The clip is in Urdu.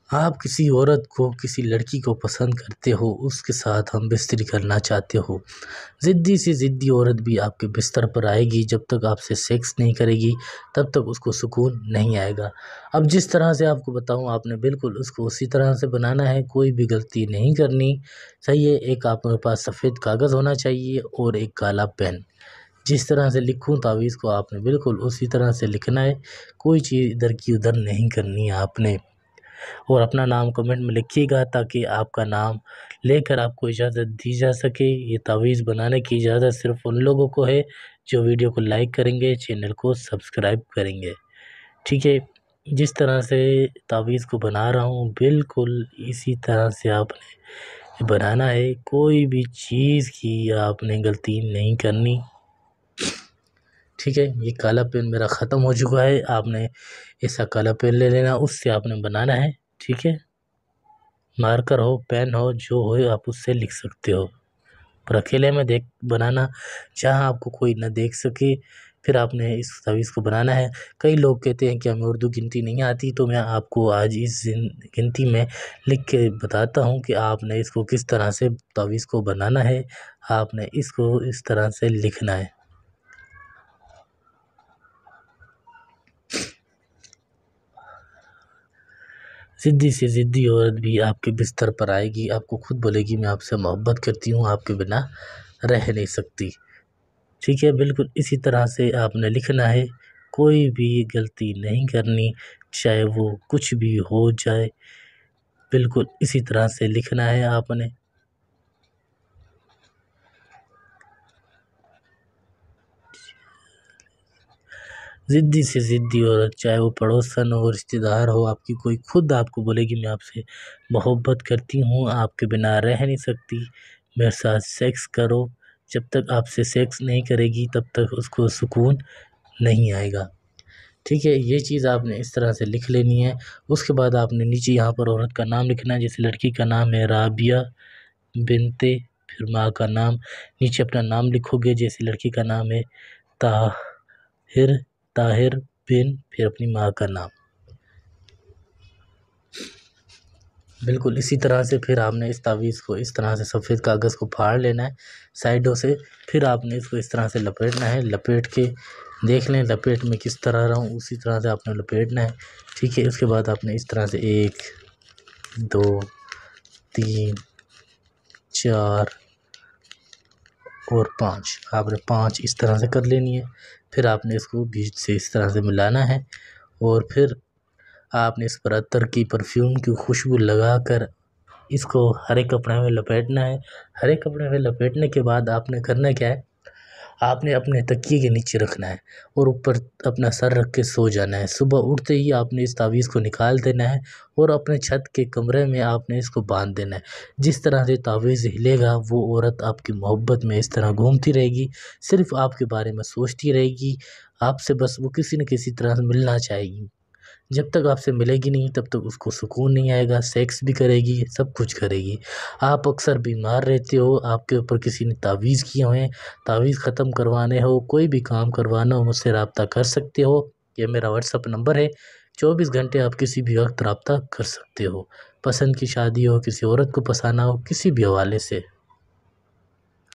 آپ کسی عورت کو، کسی لڑکی کو پسند کرتے ہو، اس کے ساتھ ہم بستری کرنا چاہتے ہو، ضدی سے ضدی عورت بھی آپ کے بستر پر آئے گی، جب تک آپ سے سیکس نہیں کرے گی تب تک اس کو سکون نہیں آئے گا۔ اب جس طرح سے آپ کو بتاؤں، آپ نے بالکل اس کو اسی طرح سے بنانا ہے، کوئی بھی غلطی نہیں کرنی، صحیح ہے۔ ایک آپ کے پاس سفید کاغذ ہونا چاہیے اور ایک کالا پین۔ جس طرح سے لکھوں تعویذ کو آپ نے بالکل اسی طرح سے لکھنا ہے، کوئی چیز ادھر کی ادھر نہیں کرنی ہے آپ نے۔ اور اپنا نام کمنٹ میں لکھیے گا تاکہ آپ کا نام لے کر آپ کو اجازت دی جا سکے۔ یہ تعویذ بنانے کی اجازت صرف ان لوگوں کو ہے جو ویڈیو کو لائک کریں گے، چینل کو سبسکرائب کریں گے، ٹھیک ہے۔ جس طرح سے تعویذ کو بنا رہا ہوں بالکل اسی طرح سے آپ نے بنانا ہے، کوئی بھی چیز کی آپ نے غلطی نہیں کرنی، ٹھیک ہے۔ یہ کالا پین میرا ختم ہو چکا ہے، آپ نے ایسا کالا پین لے لینا، اس سے آپ نے بنانا ہے، ٹھیک ہے۔ مارکر ہو، پین ہو، جو ہو آپ اس سے لکھ سکتے ہو، پر اکیلے میں بنانا جہاں آپ کو کوئی نہ دیکھ سکے۔ پھر آپ نے اس تعویذ کو بنانا ہے۔ کئی لوگ کہتے ہیں کہ ہمیں اردو گنتی نہیں آتی، تو میں آپ کو آج اس گنتی میں لکھ کے بتاتا ہوں کہ آپ نے اس کو کس طرح سے تعویذ کو بنانا ہے۔ آپ نے اس کو اس طرح سے لکھنا ہے۔ ضدی سے ضدی عورت بھی آپ کے بستر پر آئے گی، آپ کو خود بولے گی میں آپ سے محبت کرتی ہوں، آپ کے بنا رہ نہیں سکتی، ٹھیک ہے۔ بالکل اسی طرح سے آپ نے لکھنا ہے، کوئی بھی غلطی نہیں کرنی، چاہے وہ کچھ بھی ہو جائے، بالکل اسی طرح سے لکھنا ہے آپ نے۔ ضدی سے ضدی عورت، چاہے وہ پڑوسن ہو، رشتہ دار ہو، آپ کی کوئی خود آپ کو بولے گی میں آپ سے محبت کرتی ہوں، آپ کے بنا رہ نہیں سکتی، میرے ساتھ سیکس کرو، جب تک آپ سے سیکس نہیں کرے گی تب تک اس کو سکون نہیں آئے گا، ٹھیک ہے۔ یہ چیز آپ نے اس طرح سے لکھ لینی ہے۔ اس کے بعد آپ نے نیچے یہاں پر عورت کا نام لکھنا ہے، جیسے لڑکی کا نام ہے رابعہ بنتے، پھر ماں کا نام، نیچے اپنا نام لکھو گے، جیسے لڑکی کا نام ہے طاہر بن، پھر اپنی ماں کا نام، بالکل اسی طرح سے۔ پھر آپ نے اس تعویذ کو اس طرح سے سفید کاغذ کو پھاڑ لینا ہے سائڈوں سے، پھر آپ نے اس کو اس طرح سے لپیٹنا ہے، لپیٹ کے دیکھ لیں لپیٹ میں کس طرح رہا ہوں، اسی طرح سے آپ نے لپیٹنا ہے، ٹھیک ہے۔ اس کے بعد آپ نے اس طرح سے 1 2 3 4 اور 5، آپ نے 5 اس طرح سے کر لینی ہے۔ پھر آپ نے اس کو بیچ سے اس طرح سے ملانا ہے، اور پھر آپ نے اس پر عطر کی پرفیوم کی خوشبو لگا کر اس کو ہرے کپڑے میں لپیٹنا ہے۔ ہرے کپڑے میں لپیٹنے کے بعد آپ نے کرنا کیا ہے، آپ نے اپنے تکیے کے نیچے رکھنا ہے اور اوپر اپنا سر رکھ کے سو جانا ہے۔ صبح اٹھتے ہی آپ نے اس تعویذ کو نکال دینا ہے اور اپنے چھت کے کمرے میں آپ نے اس کو باندھ دینا ہے۔ جس طرح سے تعویذ ہلے گا وہ عورت آپ کی محبت میں اس طرح گھومتی رہے گی، صرف آپ کے بارے میں سوچتی رہے گی، آپ سے بس وہ کسی نہ کسی طرح سے ملنا چاہے گی۔ جب تک آپ سے ملے گی نہیں تب تک اس کو سکون نہیں آئے گا، سیکس بھی کرے گی، سب کچھ کرے گی۔ آپ اکثر بیمار رہتے ہو، آپ کے اوپر کسی نے تعویذ کیے ہوئے ہیں، تعویذ ختم کروانے ہو، کوئی بھی کام کروانا ہو، مجھ سے رابطہ کر سکتے ہو۔ یہ میرا واٹس ایپ نمبر ہے، 24 گھنٹے آپ کسی بھی وقت رابطہ کر سکتے ہو۔ پسند کی شادی ہو، کسی عورت کو پسانا ہو، کسی بھی حوالے سے۔